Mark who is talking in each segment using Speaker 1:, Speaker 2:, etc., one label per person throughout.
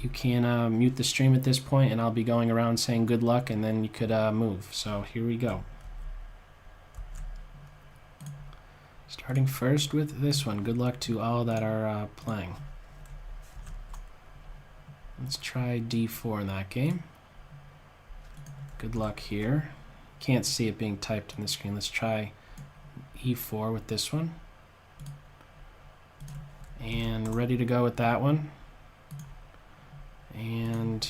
Speaker 1: you can mute the stream at this point, and I'll be going around saying good luck, and then you could move. So here we go. Starting first with this one. Good luck to all that are playing. Let's try D4 in that game. Good luck here. Can't see it being typed on the screen. Let's try E4 with this one. And ready to go with that one. And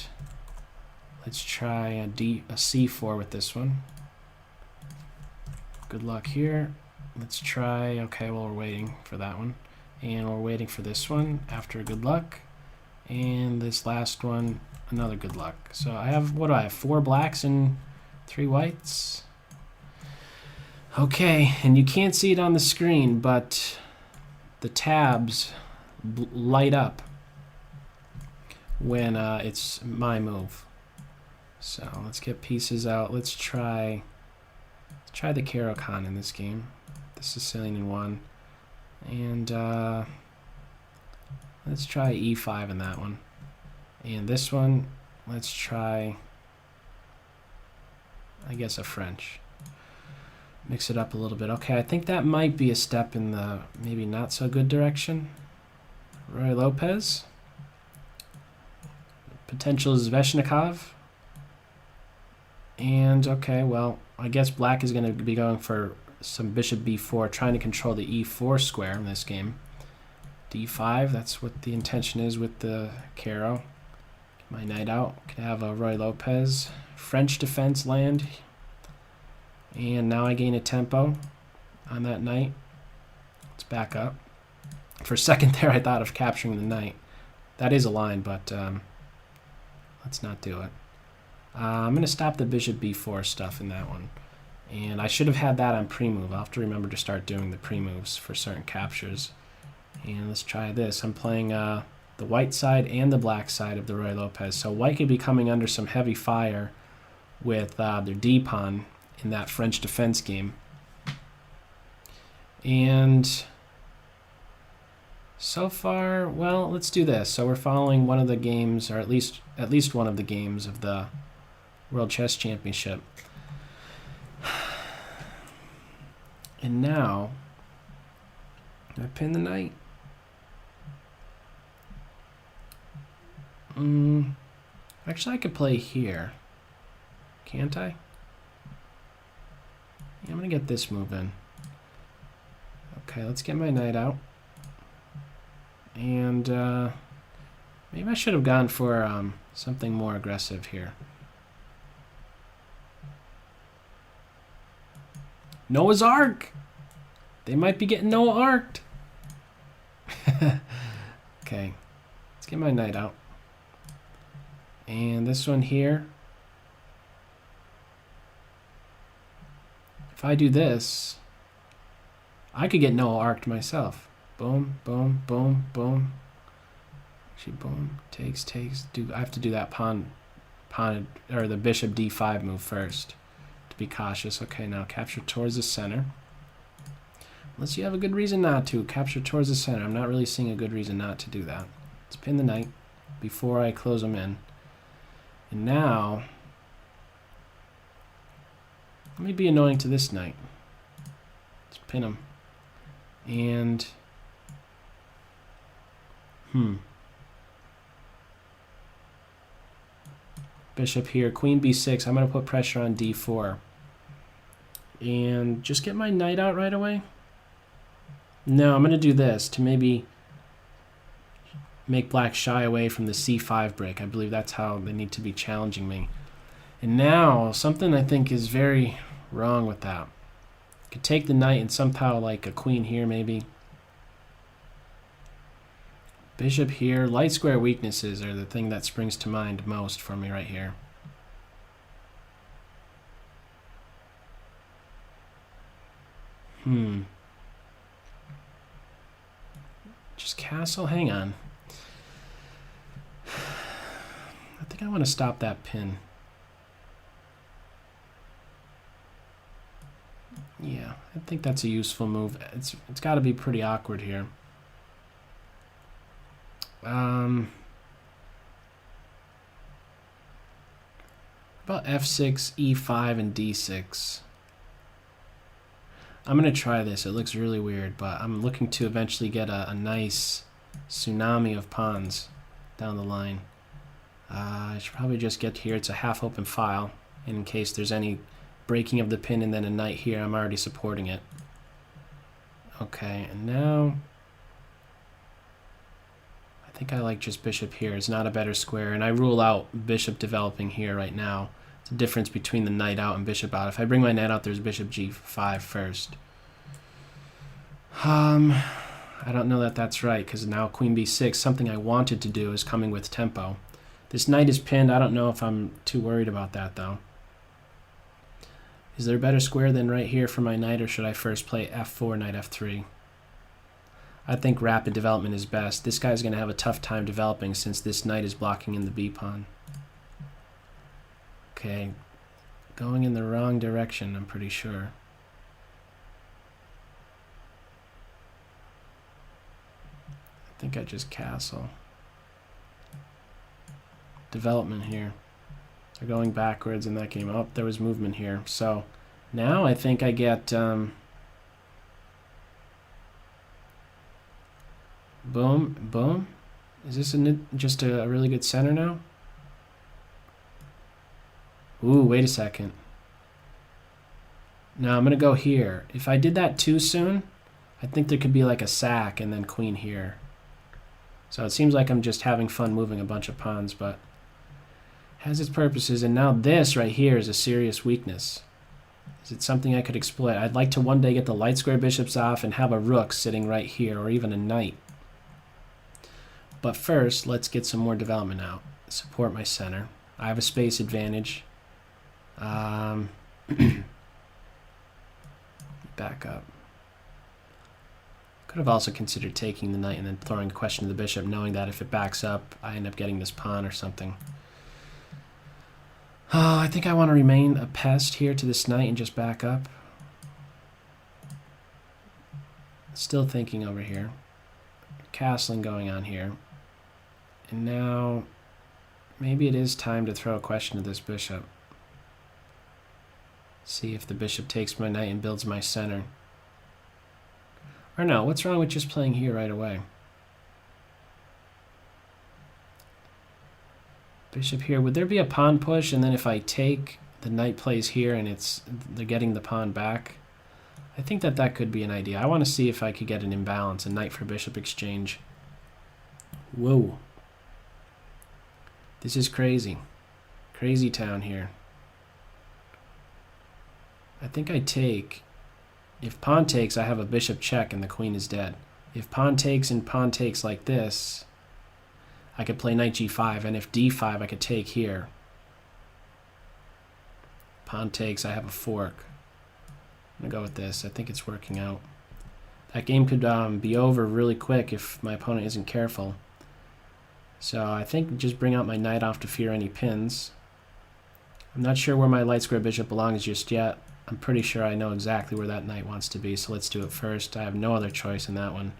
Speaker 1: let's try a C4 with this one. Good luck here. Let's try, okay, well, we're waiting for that one. And we're waiting for this one after good luck. And this last one, another good luck. So I have, what do I have, 4 blacks and 3 whites? Okay, and you can't see it on the screen, but the tabs light up when it's my move. So let's get pieces out. Let's try the Caro-Kann in this game. The Sicilian in 1. And let's try E5 in that one. And this one, let's try, I guess, a French. Mix it up a little bit. Okay, I think that might be a step in the maybe not so good direction. Roy Lopez. Potential Zveshnikov. And, okay, well, I guess black is going to be going for some bishop b4, trying to control the e4 square in this game. d5, that's what the intention is with the Caro. Get my knight out. Can have a Roy Lopez. French defense land. And now I gain a tempo on that knight. Let's back up. For a second there, I thought of capturing the knight. That is a line, but let's not do it. I'm going to stop the bishop b4 stuff in that one. And I should have had that on pre-move. I'll have to remember to start doing the pre-moves for certain captures. And let's try this. I'm playing the white side and the black side of the Roy Lopez. So white could be coming under some heavy fire with their d-pawn in that French defense game. And so far, well, let's do this. So we're following one of the games, or at least one of the games of the World Chess Championship. And now, do I pin the knight? Actually, I could play here. Can't I? Yeah, I'm going to get this move in. Okay, let's get my knight out. And maybe I should have gone for something more aggressive here. Noah's Ark! They might be getting Noah Arked. Okay, let's get my knight out. And this one here. If I do this, I could get Noah Arked myself. Boom, boom, boom, boom. Actually, boom, takes. I have to do that pawn, or the bishop d5 move first to be cautious. Okay, now capture towards the center. Unless you have a good reason not to. Capture towards the center. I'm not really seeing a good reason not to do that. Let's pin the knight before I close them in. And now, let me be annoying to this knight. Let's pin him. And, bishop here, queen b6. I'm going to put pressure on d4. And just get my knight out right away. No, I'm going to do this to maybe make black shy away from the c5 break. I believe that's how they need to be challenging me. And now, something I think is very wrong with that. Could take the knight and somehow like a queen here maybe. Bishop here. Light square weaknesses are the thing that springs to mind most for me right here. Just castle, hang on. I think I want to stop that pin. Yeah, I think that's a useful move. It's got to be pretty awkward here. About f6, e5, and d6. I'm going to try this. It looks really weird, but I'm looking to eventually get a nice tsunami of pawns down the line. I should probably just get here. It's a half-open file. And in case there's any breaking of the pin and then a knight here, I'm already supporting it. Okay, and now I think I like just bishop here. It's not a better square, and I rule out bishop developing here right now. It's the difference between the knight out and bishop out. If I bring my knight out, there's bishop g5 first. I don't know that that's right, because now queen b6, something I wanted to do, is coming with tempo. This knight is pinned. I don't know if I'm too worried about that, though. Is there a better square than right here for my knight, or should I first play f4, knight f3? I think rapid development is best. This guy's going to have a tough time developing since this knight is blocking in the b pawn. Okay, going in the wrong direction, I'm pretty sure. I think I just castle. Development here. They're going backwards in that game. Oh, there was movement here. So now I think I get boom, boom. Is this just a really good center now? Ooh, wait a second. Now I'm going to go here. If I did that too soon, I think there could be like a sack and then queen here. So it seems like I'm just having fun moving a bunch of pawns, but has its purposes. And now this right here is a serious weakness. Is it something I could exploit? I'd like to one day get the light square bishops off and have a rook sitting right here, or even a knight. But first, let's get some more development out. Support my center. I have a space advantage. Back up. Could have also considered taking the knight and then throwing a question to the bishop, knowing that if it backs up, I end up getting this pawn or something. I think I want to remain a pest here to this knight and just back up. Still thinking over here. Castling going on here. And now, maybe it is time to throw a question to this bishop. See if the bishop takes my knight and builds my center. Or no, what's wrong with just playing here right away? Bishop here. Would there be a pawn push, and then if I take, the knight plays here and they're getting the pawn back? I think that could be an idea. I want to see if I could get an imbalance, a knight for bishop exchange. Whoa. This is crazy. Crazy town here. I think I take. If pawn takes, I have a bishop check and the queen is dead. If pawn takes and pawn takes like this, I could play knight g5, and if d5, I could take here. Pawn takes, I have a fork. I'm going to go with this. I think it's working out. That game could be over really quick if my opponent isn't careful. So I think just bring out my knight off to fear any pins. I'm not sure where my light square bishop belongs just yet. I'm pretty sure I know exactly where that knight wants to be, so let's do it first. I have no other choice in that one.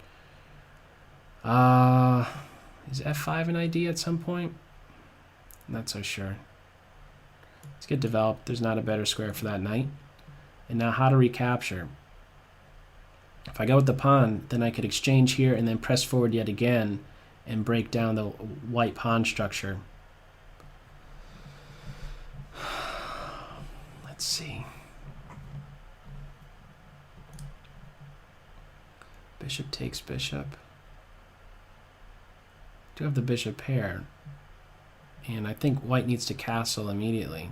Speaker 1: Is f5 an idea at some point? I'm not so sure. Let's get developed. There's not a better square for that knight. And now how to recapture. If I go with the pawn, then I could exchange here and then press forward yet again and break down the white pawn structure. Let's see. Bishop takes bishop. Do have the bishop pair. And I think white needs to castle immediately.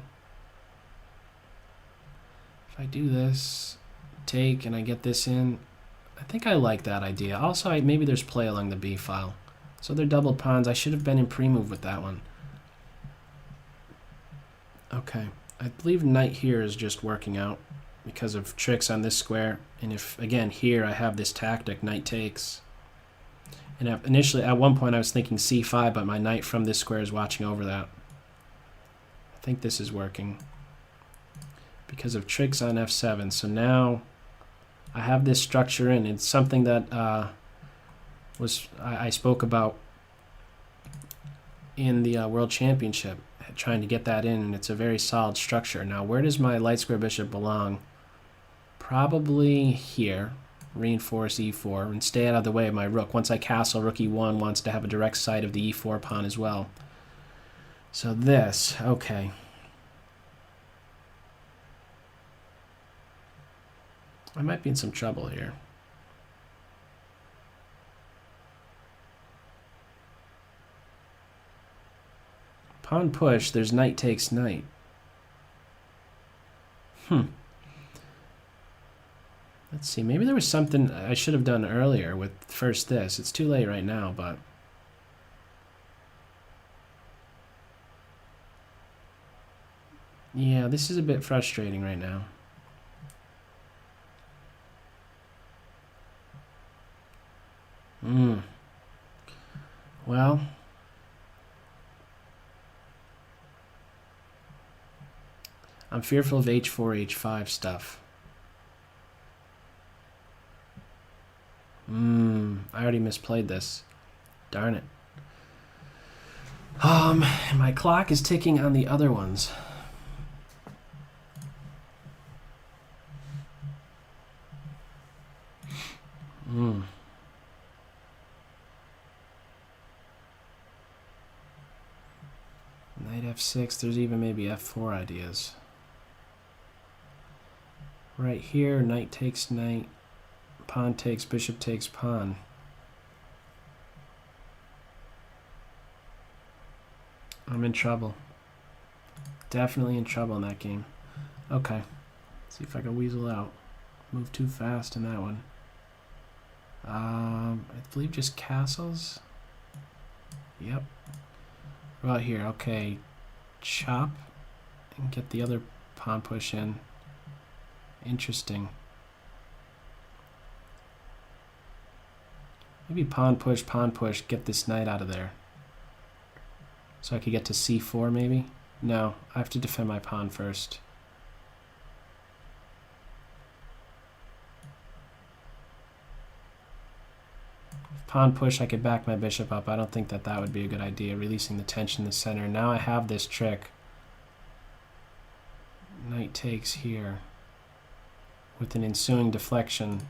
Speaker 1: If I do this, take, and I get this in, I think I like that idea. Also, maybe there's play along the b file. So they're doubled pawns. I should have been in pre-move with that one. Okay. I believe knight here is just working out because of tricks on this square. And if, again, here I have this tactic, knight takes. And initially, at one point, I was thinking c5, but my knight from this square is watching over that. I think this is working because of tricks on f7. So now I have this structure in. It's something that I spoke about in the World Championship. trying to get that in, and it's a very solid structure. Now, where does my light square bishop belong? Probably here. Reinforce e4 and stay out of the way of my rook. Once I castle, rook e1 wants to have a direct sight of the e4 pawn as well. So this, okay. I might be in some trouble here. Pawn push, there's knight takes knight. Let's see, maybe there was something I should have done earlier with first this. It's too late right now, but... yeah, this is a bit frustrating right now. Well... I'm fearful of h4, h5 stuff. I already misplayed this. Darn it. My clock is ticking on the other ones. Knight f6, there's even maybe f4 ideas. Right here, knight takes knight, pawn takes, bishop takes pawn. I'm in trouble. Definitely in trouble in that game. Okay, let's see if I can weasel out. Move too fast in that one. I believe just castles. Yep. What about here? Okay, chop and get the other pawn push in. Interesting. Maybe pawn push, get this knight out of there. So I could get to c4 maybe? No, I have to defend my pawn first. If pawn push, I could back my bishop up. I don't think that that would be a good idea, releasing the tension in the center. Now I have this trick. Knight takes here. With an ensuing deflection.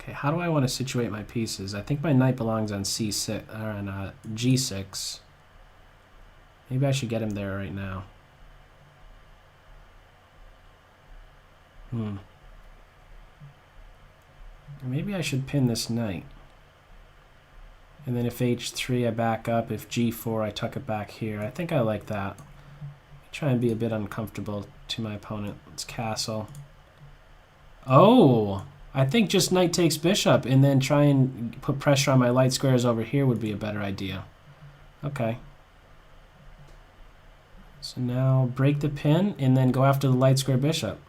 Speaker 1: Okay, how do I want to situate my pieces? I think my knight belongs on c6 or on g6. Maybe I should get him there right now. Maybe I should pin this knight. And then if h3 I back up, if g4 I tuck it back here. I think I like that. Try and be a bit uncomfortable to my opponent. Let's castle. Oh! I think just knight takes bishop and then try and put pressure on my light squares over here would be a better idea. Okay. So now break the pin and then go after the light square bishop.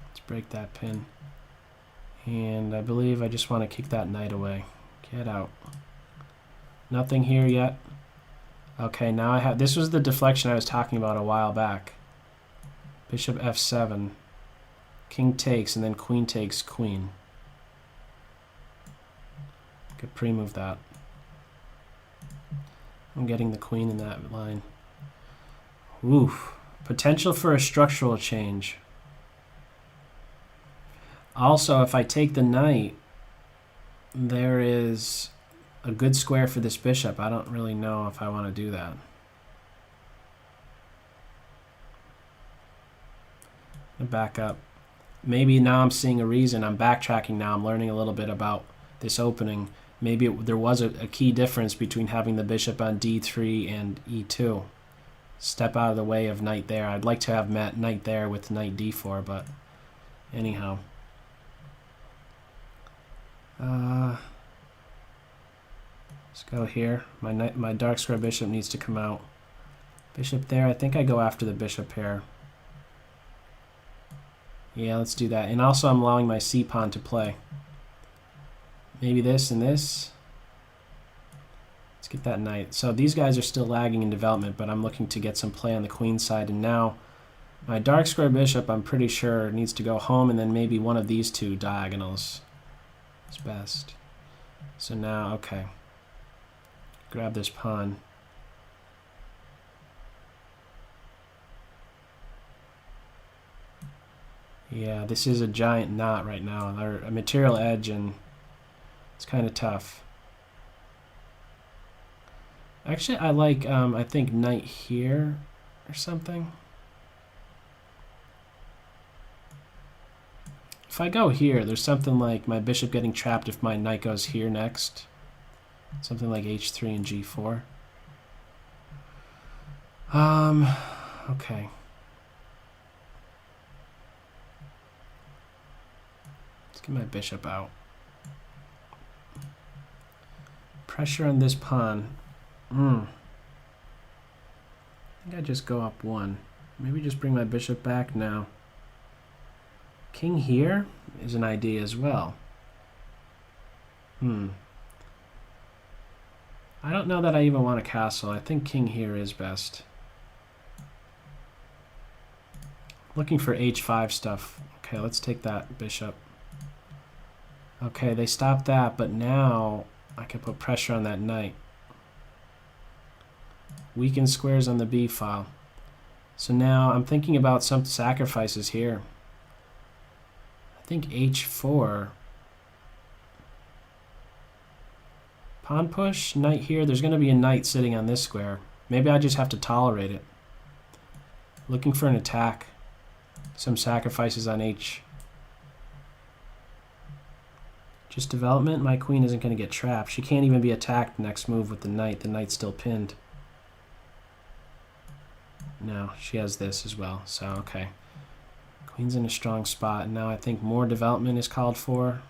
Speaker 1: Let's break that pin. And I believe I just want to kick that knight away. Get out. Nothing here yet. Okay, now I have... this was the deflection I was talking about a while back. Bishop f7. King takes, and then queen takes queen. Could pre-move that. I'm getting the queen in that line. Oof. Potential for a structural change. Also, if I take the knight, there is a good square for this bishop. I don't really know if I want to do that. Back up. Maybe now I'm seeing a reason. I'm backtracking now. I'm learning a little bit about this opening. Maybe there was a key difference between having the bishop on d3 and e2. Step out of the way of knight there. I'd like to have met knight there with knight d4, but anyhow. Let's go here. My dark square bishop needs to come out. Bishop there. I think I go after the bishop pair. Yeah, let's do that. And also I'm allowing my c-pawn to play. Maybe this and this. Let's get that knight. So these guys are still lagging in development, but I'm looking to get some play on the queen side. And now my dark square bishop, I'm pretty sure, needs to go home, and then maybe one of these two diagonals is best. So now, okay. Grab this pawn. Yeah, this is a giant knot right now. Or a material edge, and it's kind of tough. Actually, I like, I think knight here or something. If I go here, there's something like my bishop getting trapped if my knight goes here next. Something like h3 and g4. Okay. Let's get my bishop out. Pressure on this pawn. I think I just go up one. Maybe just bring my bishop back now. King here is an idea as well. I don't know that I even want a castle. I think king here is best. Looking for h5 stuff. Okay, let's take that bishop. Okay, they stopped that, but now I can put pressure on that knight. Weaken squares on the b file. So now I'm thinking about some sacrifices here. I think h4. Pawn push, knight here. There's going to be a knight sitting on this square. Maybe I just have to tolerate it. Looking for an attack. Some sacrifices on h. Just development. My queen isn't going to get trapped. She can't even be attacked next move with the knight. The knight's still pinned. No, she has this as well. So, okay. Queen's in a strong spot. And now I think more development is called for.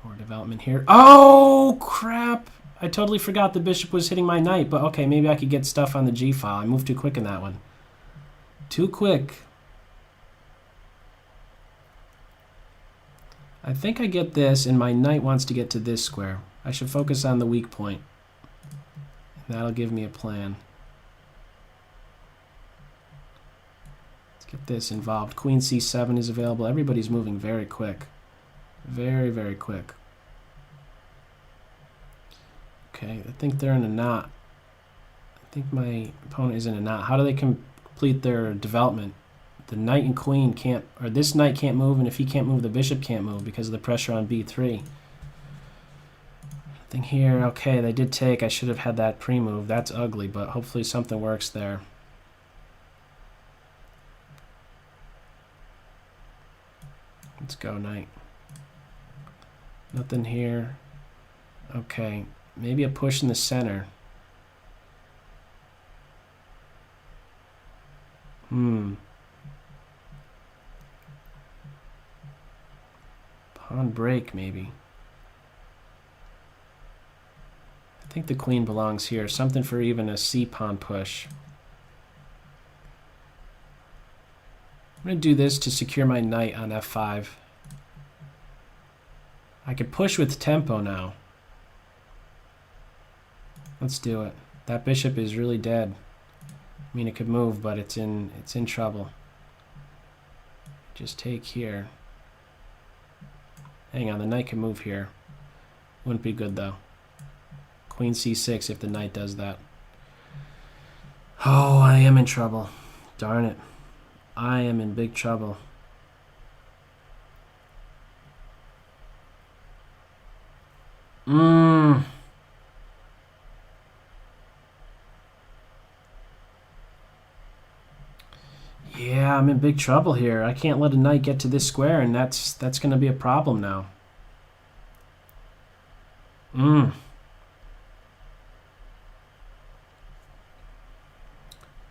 Speaker 1: More development here. Oh, crap. I totally forgot the bishop was hitting my knight. But, okay, maybe I could get stuff on the g file. I moved too quick in that one. Too quick. I think I get this, and my knight wants to get to this square. I should focus on the weak point. That'll give me a plan. Let's get this involved. Queen c7 is available. Everybody's moving very quick. Very, very quick. Okay, I think they're in a knot. I think my opponent is in a knot. How do they complete their development? The knight and queen can't, or this knight can't move, and if he can't move, the bishop can't move because of the pressure on b3. Thing here, okay, they did take. I should have had that pre-move. That's ugly, but hopefully something works there. Let's go, knight. Nothing here. Okay, maybe a push in the center. Pawn break, maybe. I think the queen belongs here. Something for even a c-pawn push. I'm going to do this to secure my knight on f5. I could push with tempo now. Let's do it. That bishop is really dead. I mean, it could move, but it's in trouble. Just take here. Hang on, the knight can move here. Wouldn't be good, though. Queen c6 if the knight does that. Oh, I am in trouble. Darn it. I am in big trouble. Yeah, I'm in big trouble here. I can't let a knight get to this square, and that's going to be a problem now.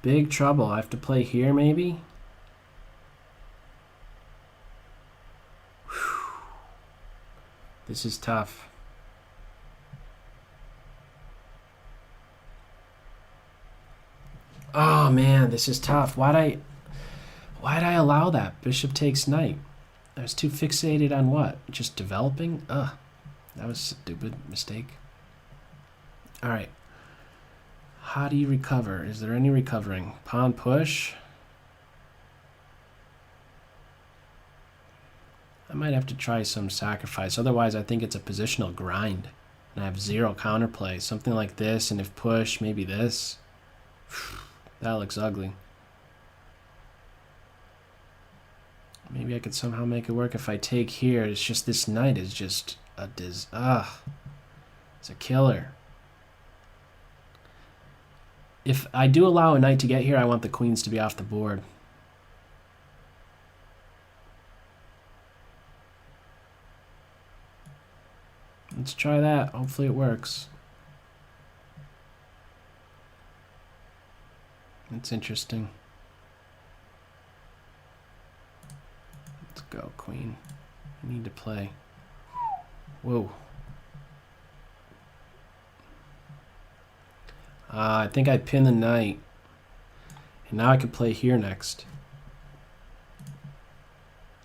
Speaker 1: Big trouble. I have to play here, maybe? Whew. This is tough. Oh, man, this is tough. Why'd I allow that? Bishop takes knight. I was too fixated on what? Just developing? Ugh. That was a stupid mistake. All right. How do you recover? Is there any recovering? Pawn push. I might have to try some sacrifice. Otherwise, I think it's a positional grind. And I have 0 counterplay. Something like this, and if push, maybe this. That looks ugly. Maybe I could somehow make it work if I take here. It's just this knight is just a it's a killer. If I do allow a knight to get here, I want the queens to be off the board. Let's try that. Hopefully it works. It's interesting. Let's go, queen. I need to play. Whoa. I think I pinned the knight. And now I can play here next.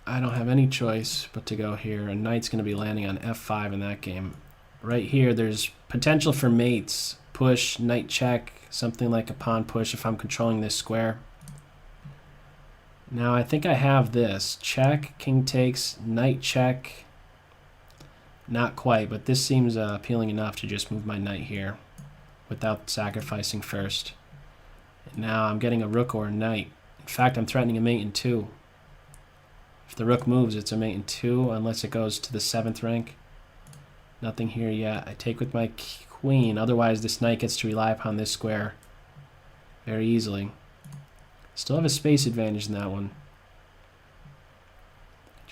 Speaker 1: I don't have any choice but to go here. A knight's going to be landing on f5 in that game. Right here, there's potential for mates. Push, knight check, something like a pawn push if I'm controlling this square. Now I think I have this. Check, king takes, knight check. Not quite, but this seems appealing enough to just move my knight here without sacrificing first. And now I'm getting a rook or a knight. In fact, I'm threatening a mate in 2. If the rook moves, it's a mate in 2, unless it goes to the 7th rank. Nothing here yet. I take with my queen. Otherwise, this knight gets to rely upon this square very easily. Still have a space advantage in that one.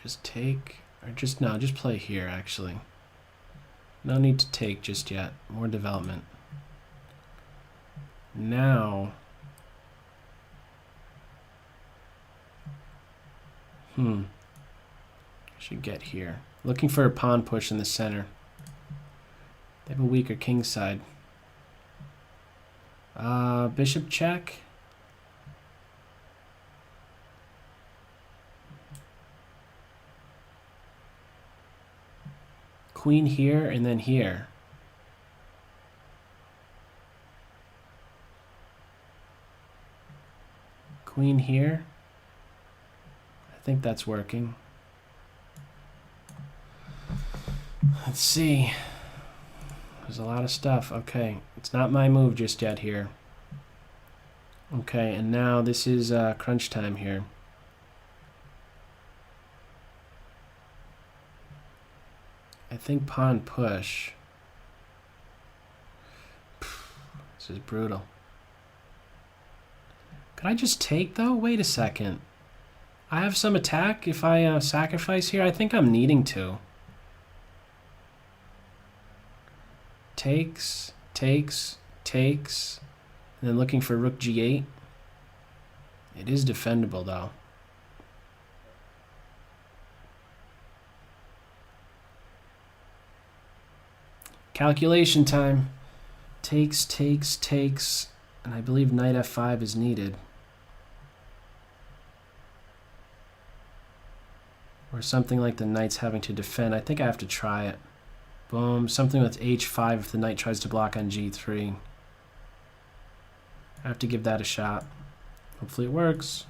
Speaker 1: Just take, or just, no, just play here, actually. No need to take just yet. More development. Now... should get here. Looking for a pawn push in the center. They have a weaker king side. Bishop check. Queen here and then here. Queen here. I think that's working. Let's see. There's a lot of stuff. Okay, it's not my move just yet here. Okay, and now this is crunch time here. I think pawn push. This is brutal. Could I just take though? Wait a second. I have some attack if I sacrifice here. I think I'm needing to. Takes, takes, takes, and then looking for rook g8. It is defendable though. Calculation time. Takes, takes, takes, and I believe knight f5 is needed. Or something like the knight's having to defend. I think I have to try it. Boom. Something with h5 if the knight tries to block on g3. I have to give that a shot. Hopefully it works.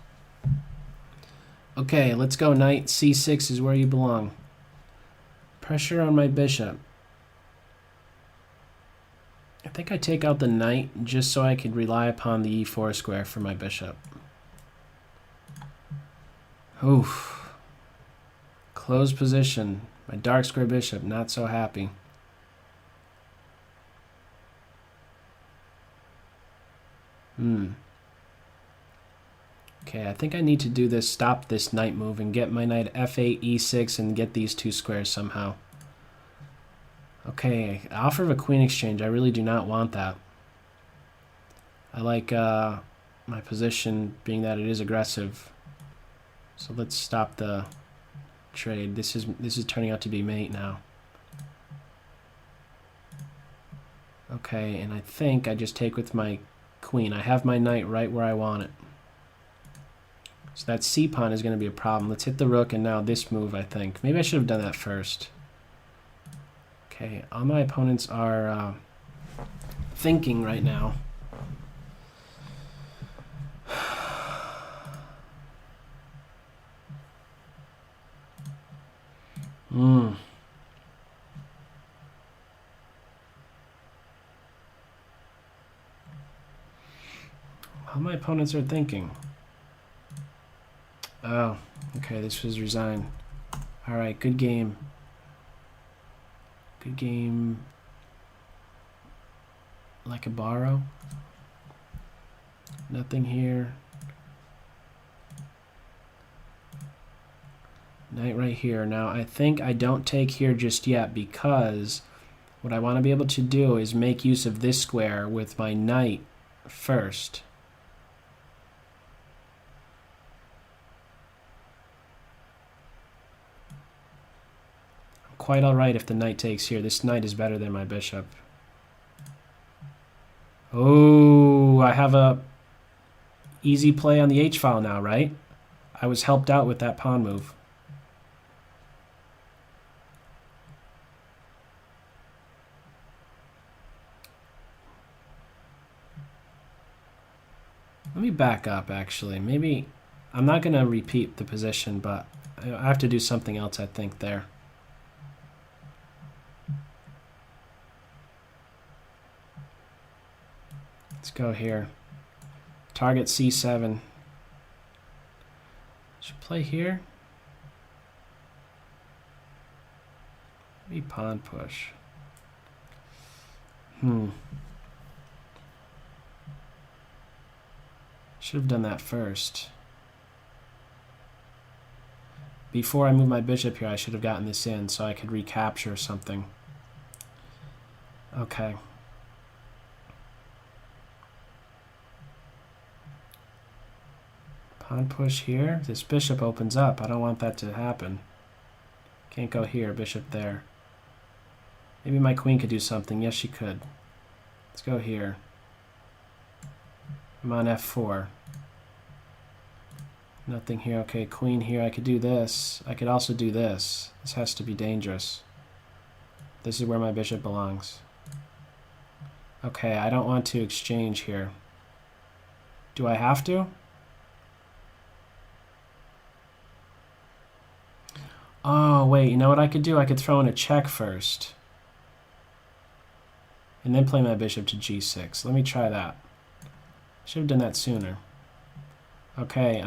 Speaker 1: Okay, let's go. Knight c6 is where you belong. Pressure on my bishop. I think I take out the knight just so I could rely upon the e4 square for my bishop. Oof. Closed position. My dark square bishop, not so happy. Okay, I think I need to do this, stop this knight move and get my knight f8, e6 and get these two squares somehow. Okay, offer of a queen exchange. I really do not want that. I like my position being that it is aggressive. So let's stop the trade. This is turning out to be mate now. Okay, and I think I just take with my queen. I have my knight right where I want it. So that c pawn is going to be a problem. Let's hit the rook and now this move, I think. Maybe I should have done that first. Okay, all my opponents are thinking right now. How my opponents are thinking. Oh, okay, this was resign. Alright, good game. Good game. Like a borrow. Nothing here. Knight right here. Now, I think I don't take here just yet because what I want to be able to do is make use of this square with my knight first. I'm quite alright if the knight takes here. This knight is better than my bishop. Oh, I have a easy play on the h-file now, right? I was helped out with that pawn move. Let me back up, actually. Maybe I'm not going to repeat the position, but I have to do something else, I think, there. Let's go here. Target c7. Should play here. Maybe pawn push. Should have done that first. Before I move my bishop here, I should have gotten this in so I could recapture something. Okay. Pawn push here. This bishop opens up. I don't want that to happen. Can't go here, bishop there. Maybe my queen could do something. Yes, she could. Let's go here. I'm on f4. Nothing here. Okay, queen here. I could do this. I could also do this. This has to be dangerous. This is where my bishop belongs. Okay, I don't want to exchange here. Do I have to? Oh, wait. You know what I could do? I could throw in a check first. And then play my bishop to g6. Let me try that. Should have done that sooner. Okay,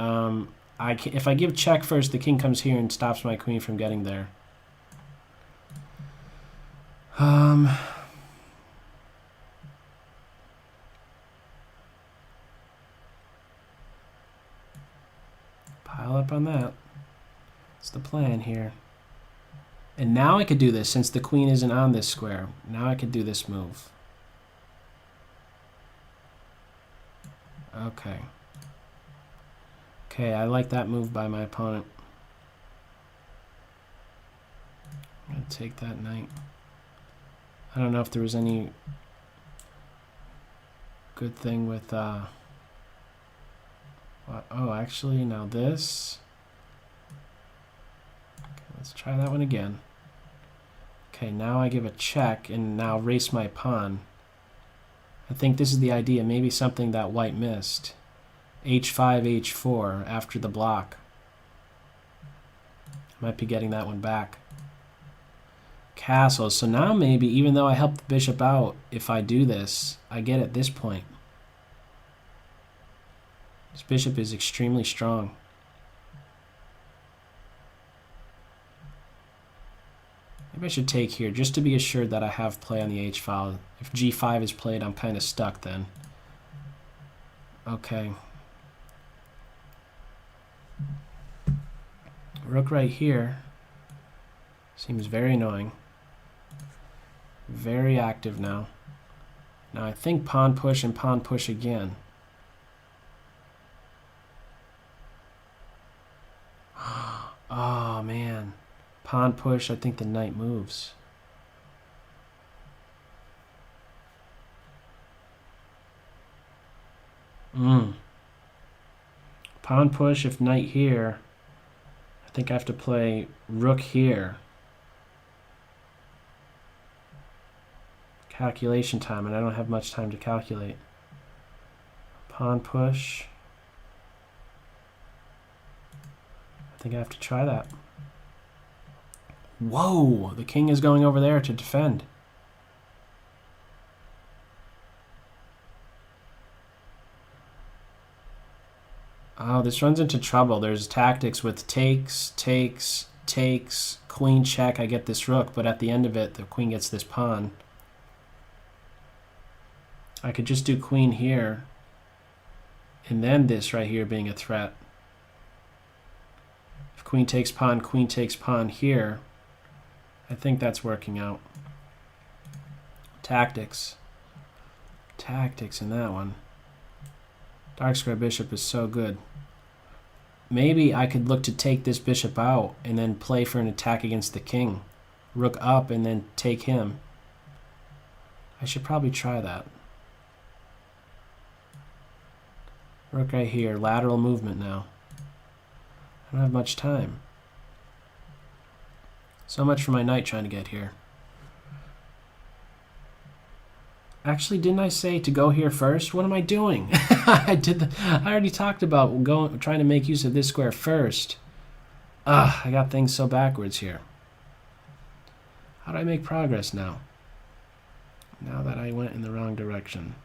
Speaker 1: if I give check first, the king comes here and stops my queen from getting there. Pile up on that. That's the plan here. And now I could do this since the queen isn't on this square. Now I could do this move. Okay. Okay, I like that move by my opponent. I'm going to take that knight. I don't know if there was any good thing with... oh, actually, now this... Okay, let's try that one again. Okay, now I give a check and now race my pawn. I think this is the idea, maybe something that white missed. h5, h4 after the block. Might be getting that one back. Castle. So now maybe, even though I help the bishop out, if I do this, I get at this point. This bishop is extremely strong. Maybe I should take here just to be assured that I have play on the h-file. If g5 is played, I'm kind of stuck then. Okay. Rook right here. Seems very annoying. Very active now. Now I think pawn push and pawn push again. Oh man. Pawn push, I think the knight moves. Pawn push if knight here. I think I have to play rook here. Calculation time, and I don't have much time to calculate. Pawn push. I think I have to try that. Whoa, the king is going over there to defend. Oh, this runs into trouble. There's tactics with takes, queen check. I get this rook, but at the end of it, the queen gets this pawn. I could just do queen here, and then this right here being a threat. If queen takes pawn here, I think that's working out. Tactics. Tactics in that one. Dark square bishop is so good. Maybe I could look to take this bishop out and then play for an attack against the king. Rook up and then take him. I should probably try that. Rook right here, lateral movement now. I don't have much time. So much for my knight trying to get here. Actually, didn't I say to go here first? What am I doing? I already talked about trying to make use of this square first. I got things so backwards here. How do I make progress now? Now that I went in the wrong direction.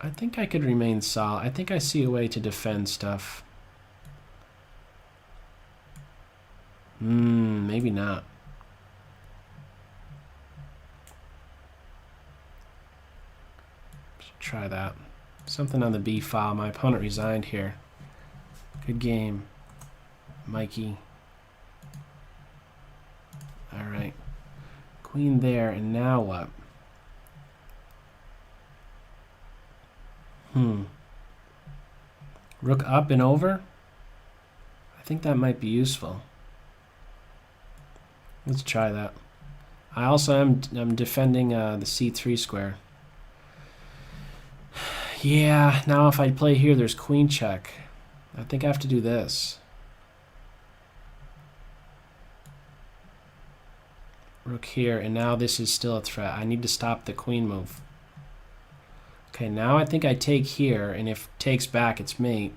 Speaker 1: I think I could remain solid. I think I see a way to defend stuff. Maybe not. Try that. Something on the B file. My opponent resigned here. Good game, Mikey. Alright. Queen there, and now what? Rook up and over? I think that might be useful. Let's try that. I also am defending the C3 square. Yeah, now if I play here, there's queen check. I think I have to do this. Rook here, and now this is still a threat. I need to stop the queen move. Okay, now I think I take here, and if takes back, it's mate.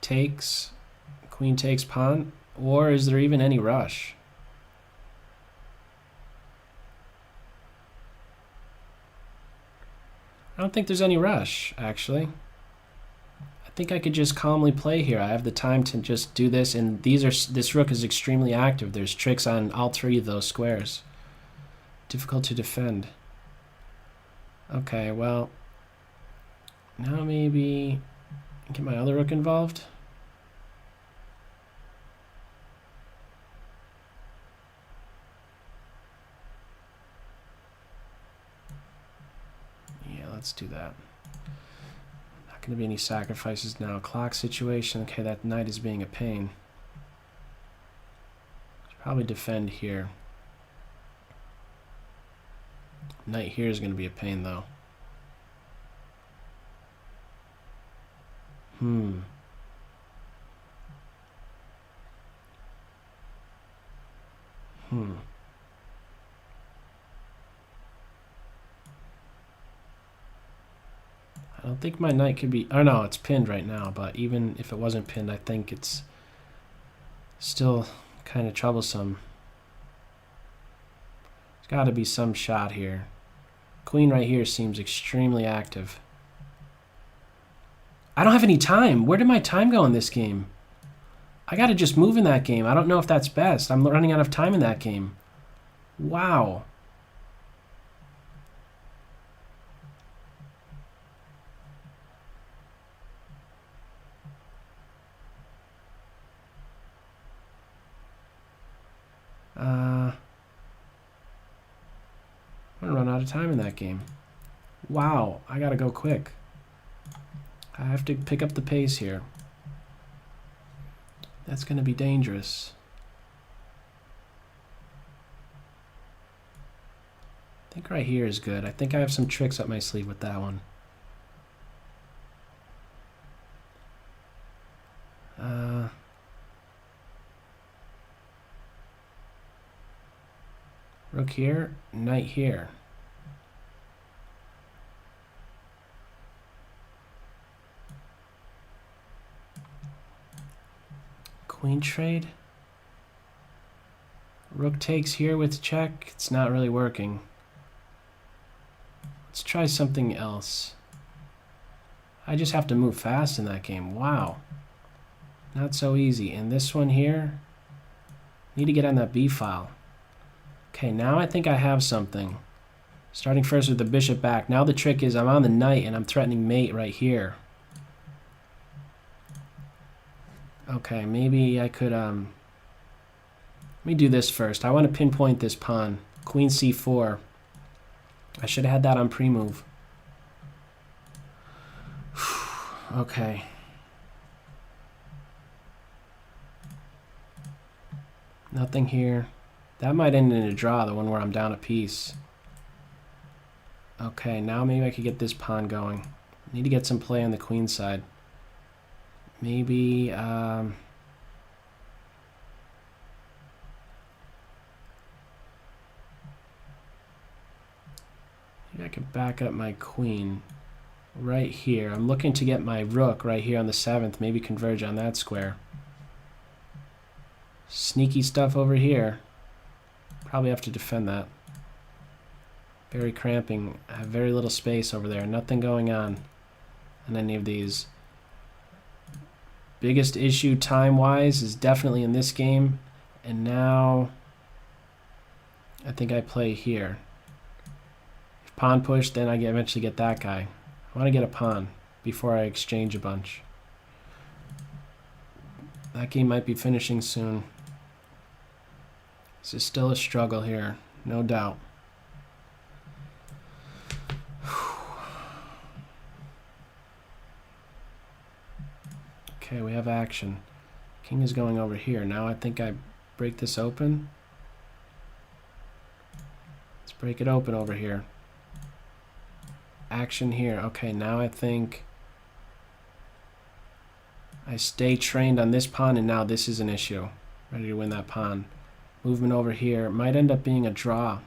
Speaker 1: Takes, queen takes pawn, or is there even any rush? I don't think there's any rush, actually. I think I could just calmly play here. I have the time to just do this, and this rook is extremely active. There's tricks on all three of those squares. Difficult to defend. Okay, well, now maybe get my other rook involved. Let's do that. Not going to be any sacrifices now. Clock situation. Okay, that knight is being a pain. Should probably defend here. Knight here is going to be a pain, though. I don't think my knight could be... Oh, no, it's pinned right now, but even if it wasn't pinned, I think it's still kind of troublesome. There's got to be some shot here. Queen right here seems extremely active. I don't have any time. Where did my time go in this game? I got to just move in that game. I don't know if that's best. I'm running out of time in that game. Wow. I'm gonna run out of time in that game. Wow, I gotta go quick. I have to pick up the pace here. That's gonna be dangerous. I think right here is good. I think I have some tricks up my sleeve with that one. Rook here, knight here. Queen trade. Rook takes here with check. It's not really working. Let's try something else. I just have to move fast in that game. Wow. Not so easy. And this one here, need to get on that b file. Okay, now I think I have something. Starting first with the bishop back. Now the trick is I'm on the knight and I'm threatening mate right here. Okay, maybe I could let me do this first. I want to pinpoint this pawn. Queen c4. I should have had that on pre-move. Okay. Nothing here. That might end in a draw, the one where I'm down a piece. Okay, now maybe I could get this pawn going. Need to get some play on the queen side. Maybe, maybe I could back up my queen right here. I'm looking to get my rook right here on the 7th, maybe converge on that square. Sneaky stuff over here. Probably have to defend that. Very cramping. I have very little space over there. Nothing going on any of these. Biggest issue time-wise is definitely in this game. And now I think I play here. If pawn push, then I eventually get that guy. I want to get a pawn before I exchange a bunch. That game might be finishing soon. This is still a struggle here, no doubt. Okay, we have action. King is going over here. Now I think I break this open. Let's break it open over here. Action here. Okay, now I think I stay trained on this pawn, and now this is an issue. Ready to win that pawn. Movement over here might end up being a draw.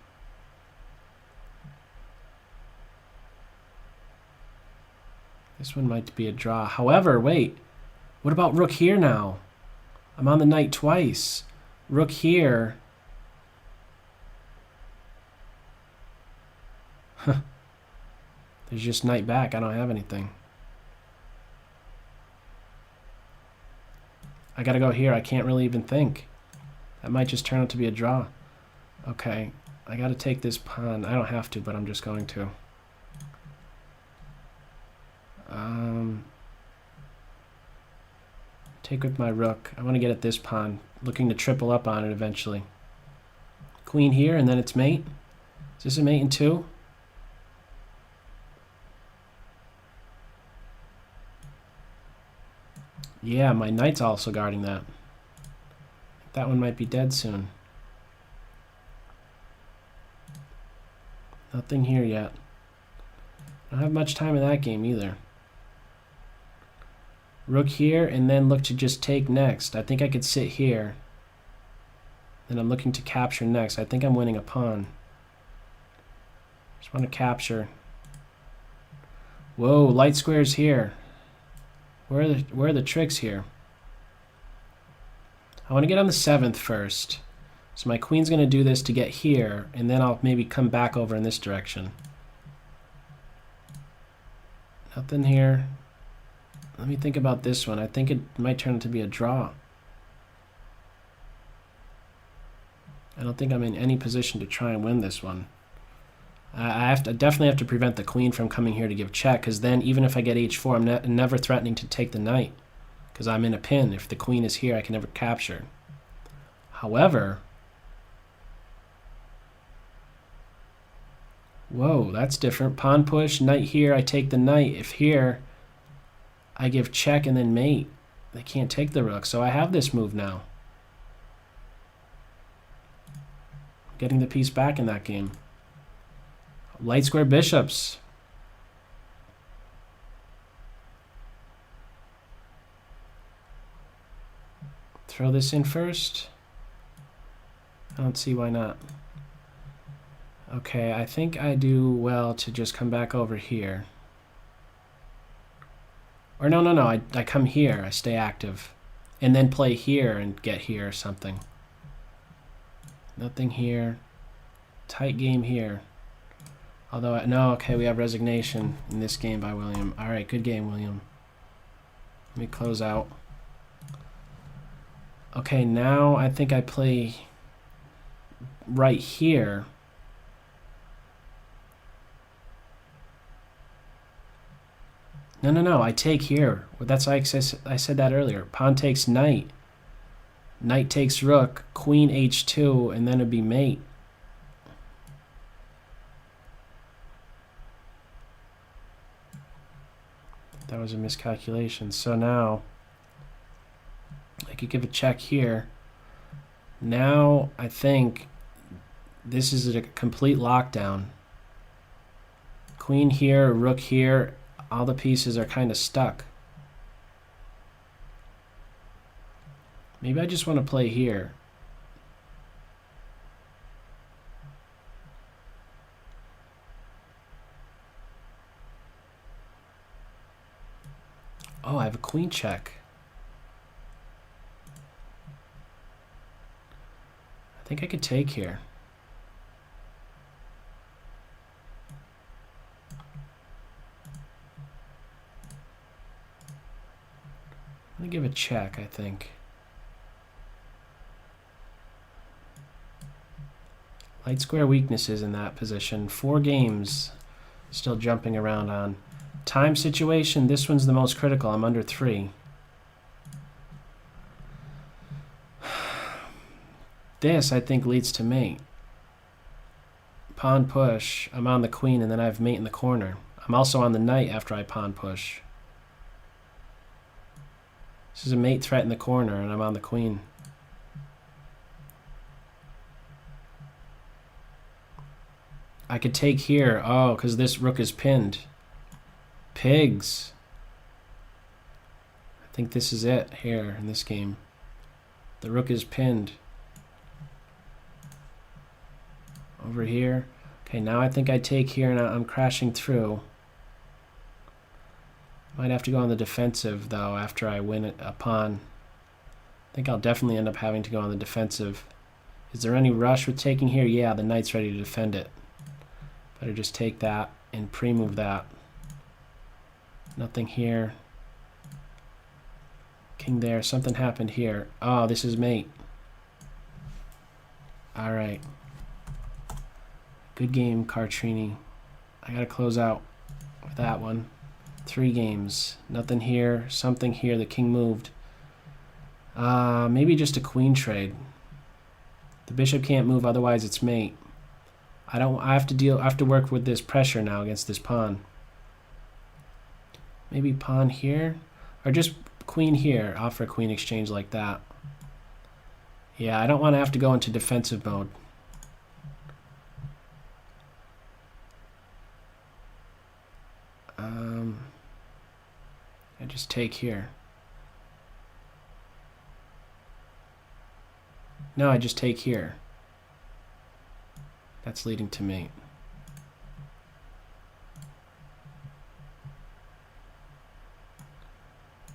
Speaker 1: This one might be a draw. However, wait. What about rook here now? I'm on the knight twice. Rook here. There's just knight back. I don't have anything. I gotta go here. I can't really even think. That might just turn out to be a draw. Okay, I gotta take this pawn. I don't have to, but I'm just going to. Take with my rook. I want to get at this pawn, looking to triple up on it eventually. Queen here, and then it's mate. Is this a mate in 2? Yeah, my knight's also guarding that. That one might be dead soon. Nothing here yet. I don't have much time in that game either. Rook here, and then look to just take next. I think I could sit here. Then I'm looking to capture next. I think I'm winning a pawn. Just want to capture. Whoa, light squares here. Where are the tricks here? I want to get on the 7th first. So my queen's going to do this to get here, and then I'll maybe come back over in this direction. Nothing here. Let me think about this one. I think it might turn out to be a draw. I don't think I'm in any position to try and win this one. I definitely have to prevent the queen from coming here to give check, because then even if I get h4, I'm never threatening to take the knight, because I'm in a pin. If the queen is here, I can never capture. However, whoa, that's different. Pawn push, knight here, I take the knight. If here, I give check and then mate. They can't take the rook, so I have this move now. Getting the piece back in that game. Light square bishops. Throw this in first. I don't see why not. Okay, I think I do well to just come back over here. Or no, I come here. I stay active. and then play here and get here or something. Nothing here. Tight game here. Although, no, okay, we have resignation in this game by William. All right, good game, William. Let me close out. Okay, now I think I play right here. No, I take here. Well, that's like I said that earlier. Pawn takes knight. Knight takes rook. Queen h2, and then it'd be mate. That was a miscalculation. So now I could give a check here. Now I think this is a complete lockdown. Queen here, rook here. All the pieces are kind of stuck. Maybe I just want to play here. Oh, I have a queen check. I think I could take here. I'm going to give a check, I think. Light square weaknesses in that position. 4 games still jumping around on. Time situation, this one's the most critical. I'm under 3. This, I think, leads to mate. Pawn push. I'm on the queen, and then I have mate in the corner. I'm also on the knight after I pawn push. This is a mate threat in the corner, and I'm on the queen. I could take here. Oh, because this rook is pinned. Pigs. I think this is it here in this game. The rook is pinned. Over here. Okay, now I think I take here, and I'm crashing through. Might have to go on the defensive, though, after I win a pawn. I think I'll definitely end up having to go on the defensive. Is there any rush with taking here? Yeah, the knight's ready to defend it. Better just take that and pre-move that. Nothing here. King there. Something happened here. Oh, this is mate. All right. Good game, Cartrini. I gotta close out with that one. 3 games. Nothing here. Something here. The king moved. Maybe just a queen trade. The bishop can't move, otherwise it's mate. I have to work with this pressure now against this pawn. Maybe pawn here, or just queen here. Offer a queen exchange like that. Yeah, I don't want to have to go into defensive mode. I just take here. No, I just take here. That's leading to mate.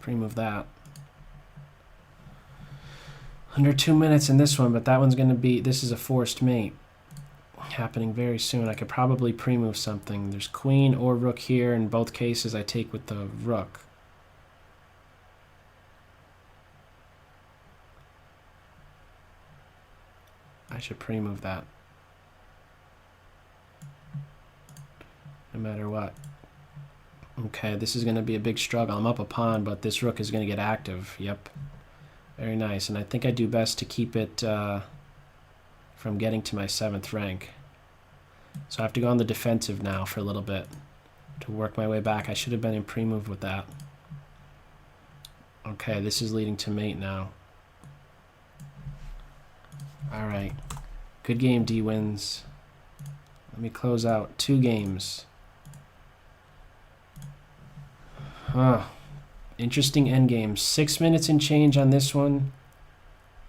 Speaker 1: Pre-move that. Under 2 minutes in this one, but that one's going to be, this is a forced mate. Happening very soon. I could probably pre-move something. There's queen or rook here. In both cases, I take with the rook. I should pre-move that. No matter what. Okay, this is going to be a big struggle. I'm up a pawn, but this rook is going to get active. Yep. Very nice. And I think I do best to keep it from getting to my 7th rank. So I have to go on the defensive now for a little bit to work my way back. I should have been in pre-move with that. Okay, this is leading to mate now. All right. Good game, D wins. Let me close out 2 games. Interesting endgames. 6 minutes and change on this one.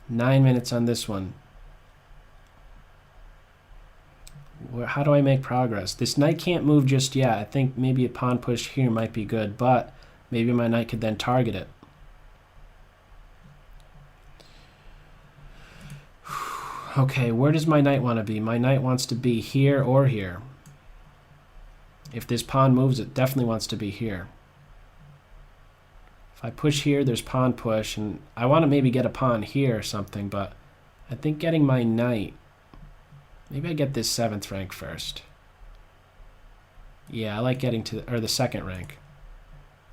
Speaker 1: 9 minutes on this one. How do I make progress? This knight can't move just yet. I think maybe a pawn push here might be good, but maybe my knight could then target it. Okay, where does my knight want to be? My knight wants to be here or here. If this pawn moves, it definitely wants to be here. If I push here, there's pawn push, and I want to maybe get a pawn here or something, but I think getting my knight... Maybe I get this 7th rank first. Yeah, I like getting to the 2nd rank.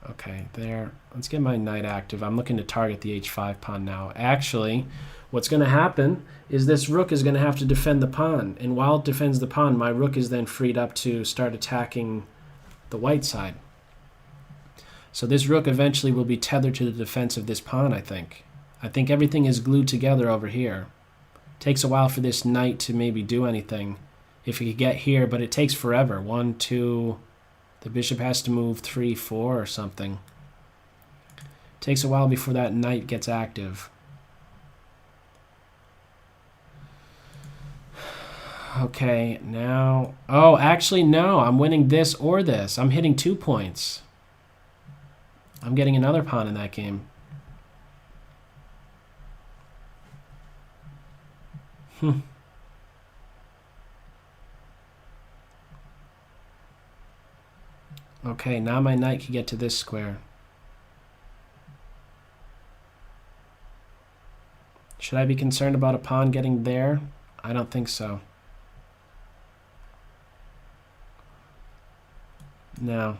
Speaker 1: Okay, there. Let's get my knight active. I'm looking to target the h5 pawn now. Actually, what's going to happen is this rook is going to have to defend the pawn. And while it defends the pawn, my rook is then freed up to start attacking the white side. So this rook eventually will be tethered to the defense of this pawn, I think. I think everything is glued together over here. Takes a while for this knight to maybe do anything if he could get here, but it takes forever. 1, 2... The bishop has to move 3, 4 or something. Takes a while before that knight gets active. Okay, now... Oh, actually, no. I'm winning this or this. I'm hitting 2 points. I'm getting another pawn in that game. Okay, now my knight can get to this square. Should I be concerned about a pawn getting there? I don't think so. No.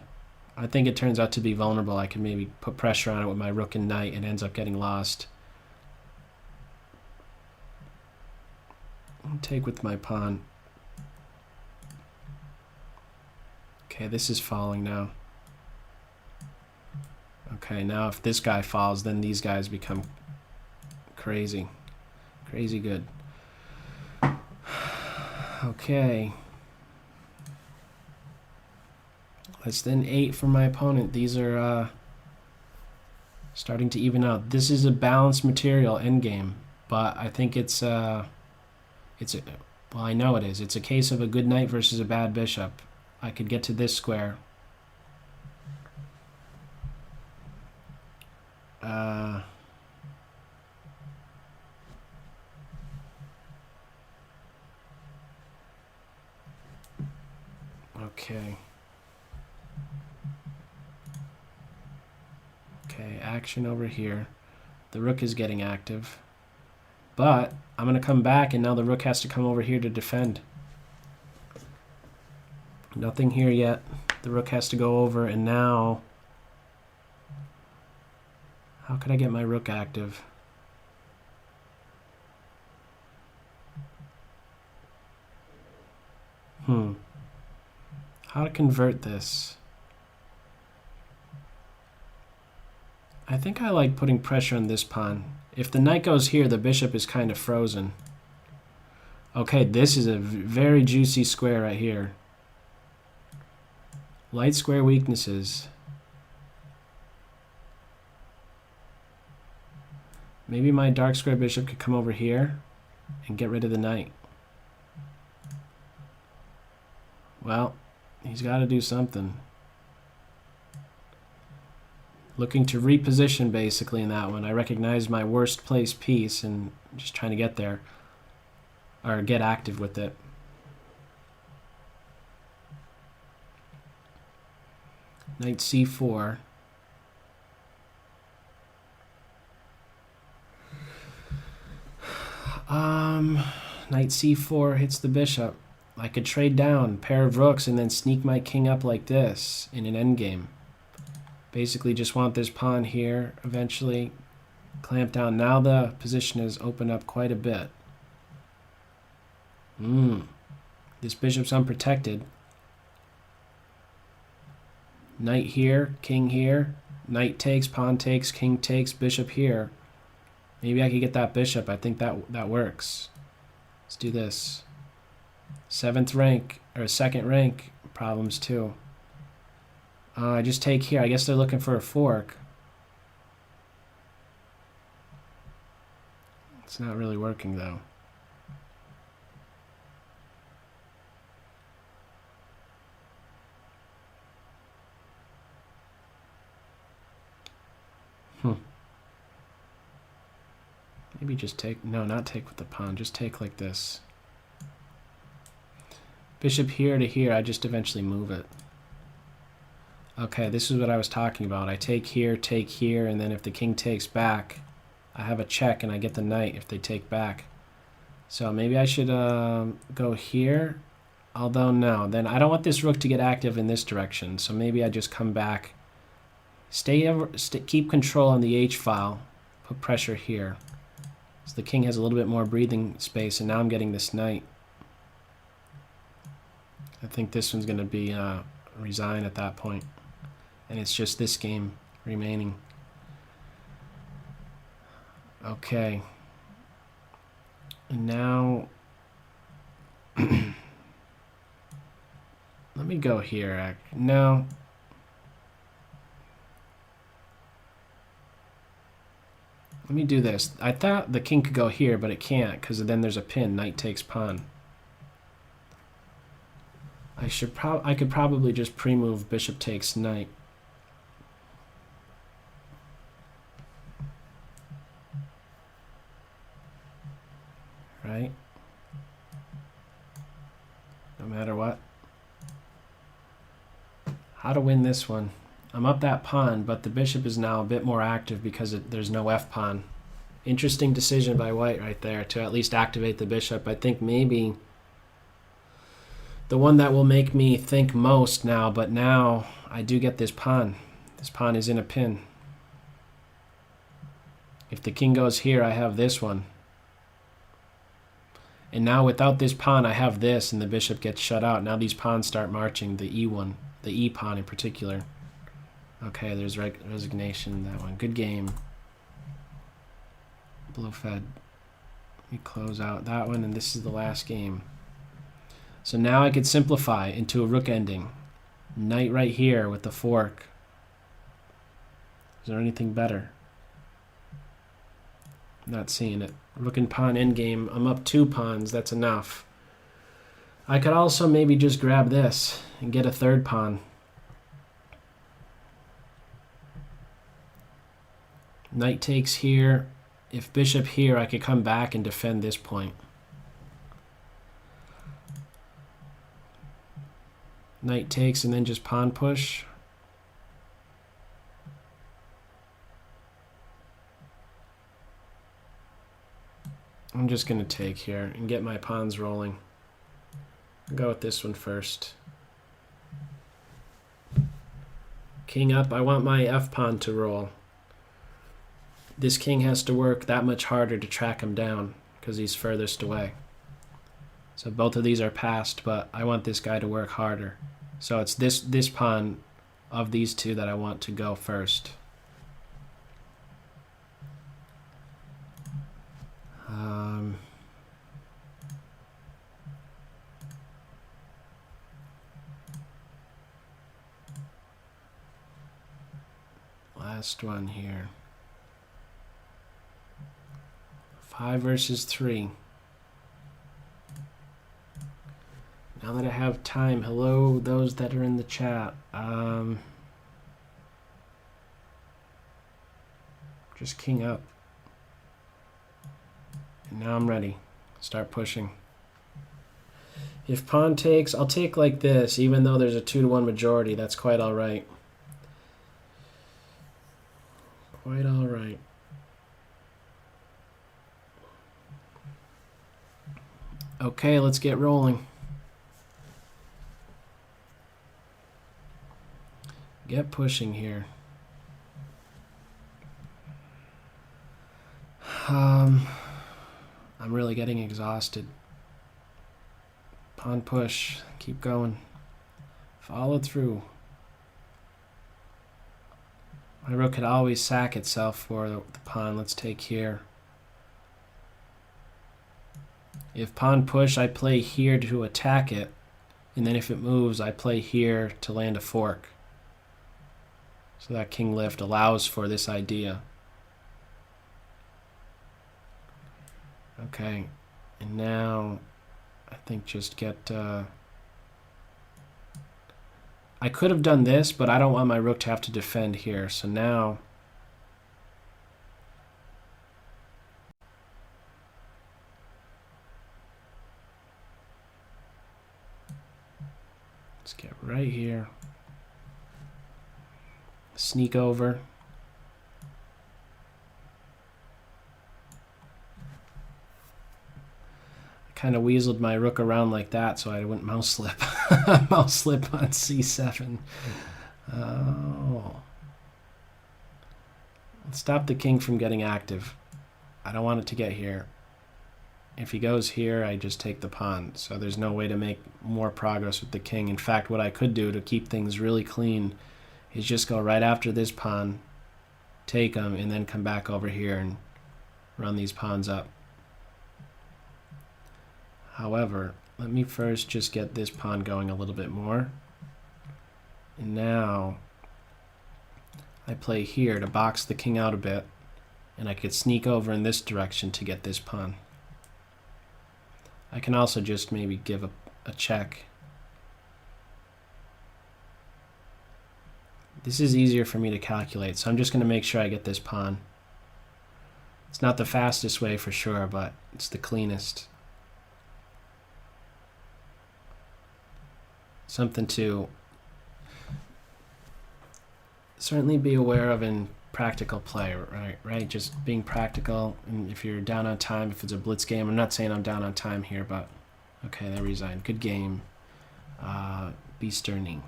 Speaker 1: I think it turns out to be vulnerable. I can maybe put pressure on it with my rook and knight and ends up getting lost. I'll take with my pawn. Okay, this is falling now. Okay, now if this guy falls, then these guys become crazy. Crazy good. Okay. Less than 8 for my opponent. These are starting to even out. This is a balanced material endgame, but I think well, I know it is. It's a case of a good knight versus a bad bishop. I could get to this square. Okay. Okay, action over here. The rook is getting active. But I'm going to come back, and now the rook has to come over here to defend. Nothing here yet. The rook has to go over, and now... How can I get my rook active? How to convert this? I think I like putting pressure on this pawn. If the knight goes here, the bishop is kind of frozen. Okay, this is a very juicy square right here. Light square weaknesses. Maybe my dark square bishop could come over here and get rid of the knight. Well, he's got to do something. Looking to reposition basically in that one. I recognize my worst placed piece and just trying to get there. Or get active with it. Knight c4. Knight c4 hits the bishop. I could trade down, pair of rooks, and then sneak my king up like this in an endgame. Basically just want this pawn here, eventually clamp down. Now the position has opened up quite a bit. This bishop's unprotected. Knight here, king here, knight takes, pawn takes, king takes, bishop here. Maybe I could get that bishop. I think that works. Let's do this. 7th rank, or 2nd rank problems too. I just take here. I guess they're looking for a fork. It's not really working though. Maybe just take, no, not take with the pawn, just take like this. Bishop here to here, I just eventually move it. Okay, this is what I was talking about. I take here, and then if the king takes back, I have a check and I get the knight if they take back. So maybe I should go here. Although no, then I don't want this rook to get active in this direction. So maybe I just come back. Keep control on the H file. Put pressure here. So the king has a little bit more breathing space, and now I'm getting this knight. I think this one's going to be resign at that point. And it's just this game remaining. Okay. And now let me go here. No. Let me do this. I thought the king could go here, but it can't because then there's a pin. Knight takes pawn. I could probably just pre-move bishop takes knight. Right? No matter what. How to win this one? I'm up that pawn, but the bishop is now a bit more active because there's no f pawn. Interesting decision by white right there to at least activate the bishop. I think maybe the one that will make me think most now, but now I do get this pawn. This pawn is in a pin. If the king goes here, I have this one. And now without this pawn, I have this, and the bishop gets shut out. Now these pawns start marching, the e1, the e pawn in particular. Okay, there's resignation in that one. Good game. Blue fed. We close out that one, and this is the last game. So now I could simplify into a rook ending. Knight right here with the fork. Is there anything better? Not seeing it. Rook and pawn endgame. I'm up 2 pawns. That's enough. I could also maybe just grab this and get a 3rd pawn. Knight takes here. If bishop here, I could come back and defend this point. Knight takes and then just pawn push. I'm just going to take here and get my pawns rolling. I'll go with this one first. King up. I want my f pawn to roll. This king has to work that much harder to track him down because he's furthest away. So both of these are passed, but I want this guy to work harder. So it's this pawn of these two that I want to go first. Last one here. 5 versus 3. Now that I have time, hello those that are in the chat. Just king up. And now I'm ready. Start pushing. If pawn takes, I'll take like this, even though there's a 2-to-1 majority. That's quite all right. Quite all right. Okay, let's get rolling. Get pushing here. I'm really getting exhausted. Pawn push. Keep going. Follow through. My rook could always sack itself for the pawn. Let's take here. If pawn push, I play here to attack it. And then if it moves, I play here to land a fork. So that king lift allows for this idea. Okay. And now I think just get... I could have done this, but I don't want my rook to have to defend here. So now right here. Sneak over. Kind of weaseled my rook around like that so I wouldn't mouse slip. Mouse slip on c7. Oh. Let's stop the king from getting active. I don't want it to get here. If he goes here, I just take the pawn. So there's no way to make more progress with the king. In fact, what I could do to keep things really clean is just go right after this pawn, take him, and then come back over here and run these pawns up. However, let me first just get this pawn going a little bit more. And now I play here to box the king out a bit, and I could sneak over in this direction to get this pawn. I can also just maybe give a check. This is easier for me to calculate, so I'm just going to make sure I get this pawn. It's not the fastest way for sure, but it's the cleanest. Something to certainly be aware of in practical play, right? Just being practical, and if you're down on time, if it's a blitz game, I'm not saying I'm down on time here, but okay, they resigned. Good game. Be sterning.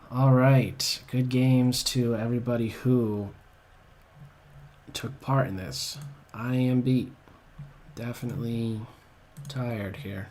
Speaker 1: All right, good games to everybody who took part in this. I am beat. Definitely tired here.